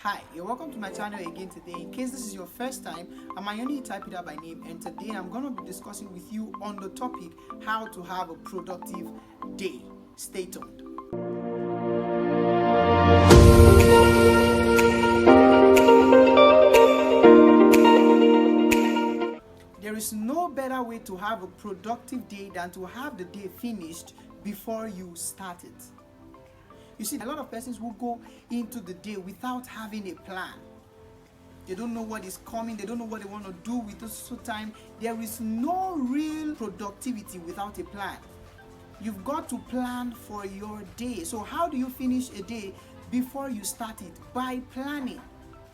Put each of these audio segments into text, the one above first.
Hi, you're welcome to my channel again today. In case this is your first time, I'm Ayoni Typida by name, and today I'm going to be discussing with you on the topic how to have a productive day. Stay tuned. There is no better way to have a productive day than to have the day finished before you start it. You see, a lot of persons will go into the day without having a plan. They don't know what is coming. They don't know what they want to do with this time. There is no real productivity without a plan. You've got to plan for your day. So how do you finish a day before you start it? By planning.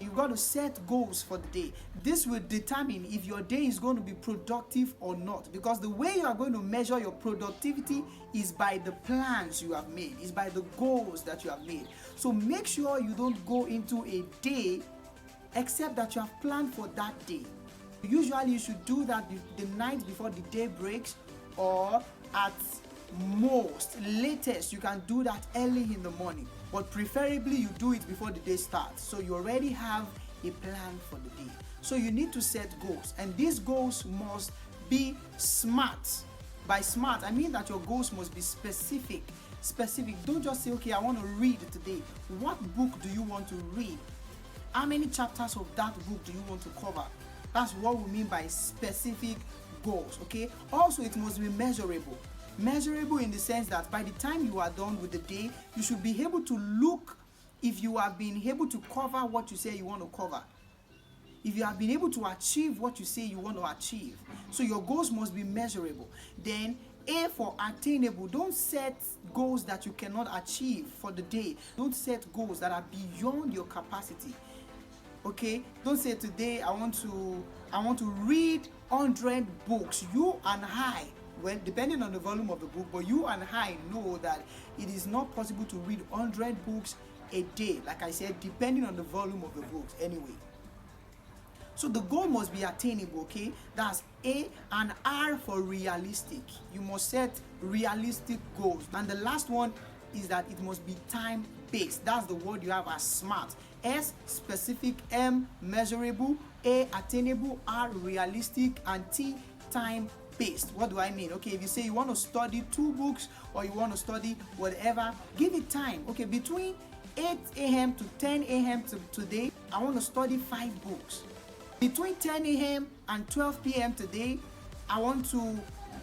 You've got to set goals for the day. This will determine if your day is going to be productive or not, because the way you are going to measure your productivity is by the plans you have made, is by the goals that you have made. So make sure you don't go into a day except that you have planned for that day. Usually you should do that the night before the day breaks, or at most, latest, you can do that early in the morning. But preferably you do it before the day starts, so you already have a plan for the day. So you need to set goals, and these goals must be smart. By smart, I mean that your goals must be specific. Don't just say, okay, I want to read today. What book do you want to read? How many chapters of that book do you want to cover? That's what we mean by specific goals, okay? Also, it must be measurable. Measurable in the sense that by the time you are done with the day, you should be able to look if you have been able to cover what you say you want to cover. If you have been able to achieve what you say you want to achieve. So your goals must be measurable. Then A for attainable. Don't set goals that you cannot achieve for the day. Don't set goals that are beyond your capacity. Okay? Don't say today I want to read 100 books. You and I, well, depending on the volume of the book, but you and I know that it is not possible to read 100 books a day. Like I said, depending on the volume of the books anyway. So the goal must be attainable, okay? That's A, and R for realistic. You must set realistic goals. And the last one is that it must be time-based. That's the word you have as SMART. S, specific, M, measurable, A, attainable, R, realistic, and T, time-based. What do I mean? Okay, if you say you want to study 2 books or you want to study whatever, give it time. Okay, between 8 a.m. to 10 a.m. today, I want to study 5 books. Between 10 a.m. and 12 p.m. today, I want to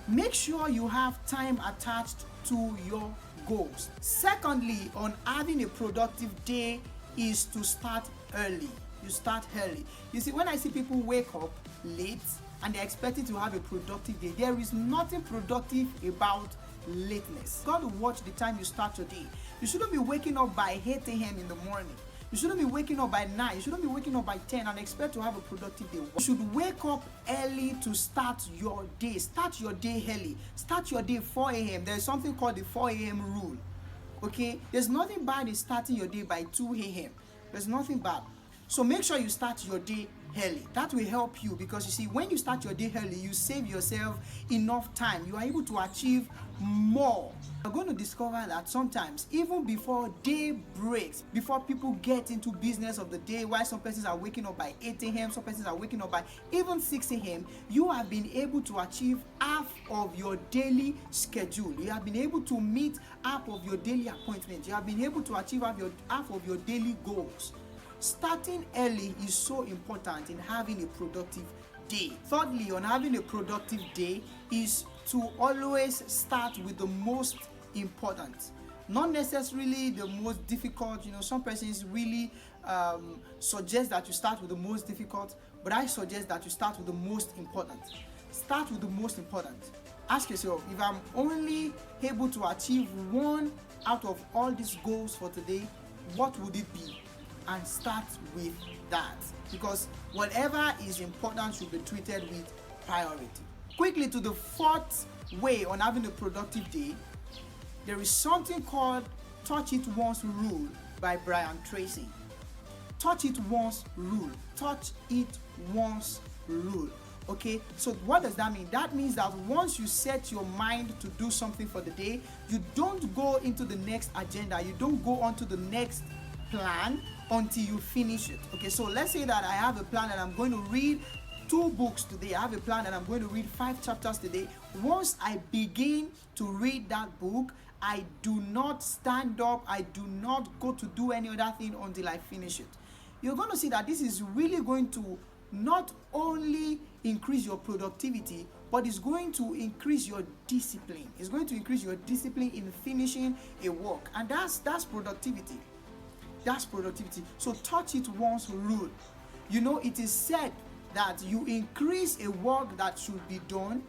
make sure you have time attached to your goals. Secondly, on having a productive day is to start early. You start early. You see, when I see people wake up late and they're expected to have a productive day, there is nothing productive about lateness. You got to watch the time you start your day. You shouldn't be waking up by 8 a.m. in the morning. You shouldn't be waking up by 9. You shouldn't be waking up by 10 and expect to have a productive day. You should wake up early to start your day. Start your day early. Start your day 4 a.m. There's something called the 4 a.m. rule. Okay? There's nothing bad in starting your day by 2 a.m. There's nothing bad. So make sure you start your day early. That will help you, because you see, when you start your day early, you save yourself enough time. You are able to achieve more. You're going to discover that sometimes, even before day breaks, before people get into business of the day, while some persons are waking up by 8 a.m., some persons are waking up by even 6 a.m., you have been able to achieve half of your daily schedule. You have been able to meet half of your daily appointments. You have been able to achieve half of your daily goals. Starting early is so important in having a productive day. Thirdly, on having a productive day is to always start with the most important, not necessarily the most difficult. You know, some persons really suggest that you start with the most difficult, but I suggest that you start with the most important. Start with the most important. Ask yourself, if I'm only able to achieve one out of all these goals for today, what would it be? And start with that, because whatever is important should be treated with priority. Quickly to the fourth way on having a productive day, there is something called Touch It Once Rule by Brian Tracy. Touch it once rule. Touch it once rule. Okay, so what does that mean? That means that once you set your mind to do something for the day, you don't go into the next agenda, you don't go on to the next plan until you finish it. Okay, so let's say that I have a plan and I'm going to read 2 books today. I have a plan and I'm going to read 5 chapters today. Once I begin to read that book, I do not stand up, I do not go to do any other thing until I finish it. You're going to see that this is really going to not only increase your productivity, but it's going to increase your discipline. It's going to increase your discipline in finishing a work, and that's productivity. That's productivity. So touch it once rule. You know, it is said that you increase a work that should be done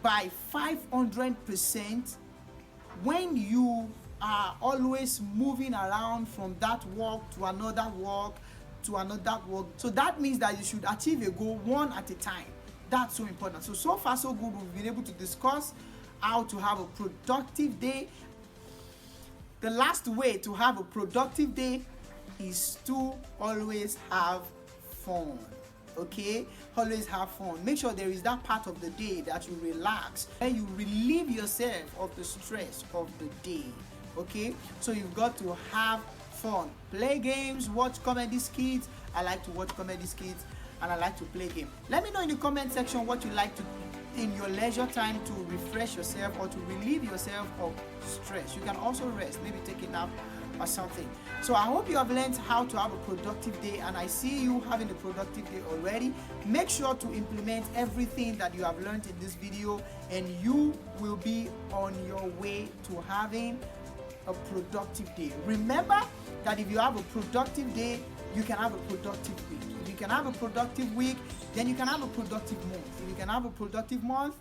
by 500% when you are always moving around from that work to another work to another work. So that means that you should achieve a goal one at a time. That's so important. So far so good. We've been able to discuss how to have a productive day. The last way to have a productive day is to always have fun. Okay, always have fun. Make sure there is that part of the day that you relax and you relieve yourself of the stress of the day. Okay, so you've got to have fun. Play games, watch comedy skits. I like to watch comedy skits and I like to play games. Let me know in the comment section what you like to in your leisure time to refresh yourself or to relieve yourself of stress. You can also rest, maybe take a nap or something. So I hope you have learned how to have a productive day, and I see you having a productive day already. Make sure to implement everything that you have learned in this video, and you will be on your way to having a productive day. Remember that if you have a productive day, you can have a productive week. If you can have a productive week, then you can have a productive month. If you can have a productive month,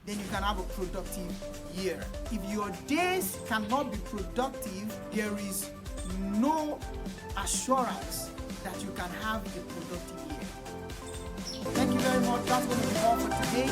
then you can have a productive year. If your days cannot be productive, there is no assurance that you can have a productive year. Thank you very much. That's going to be all for today.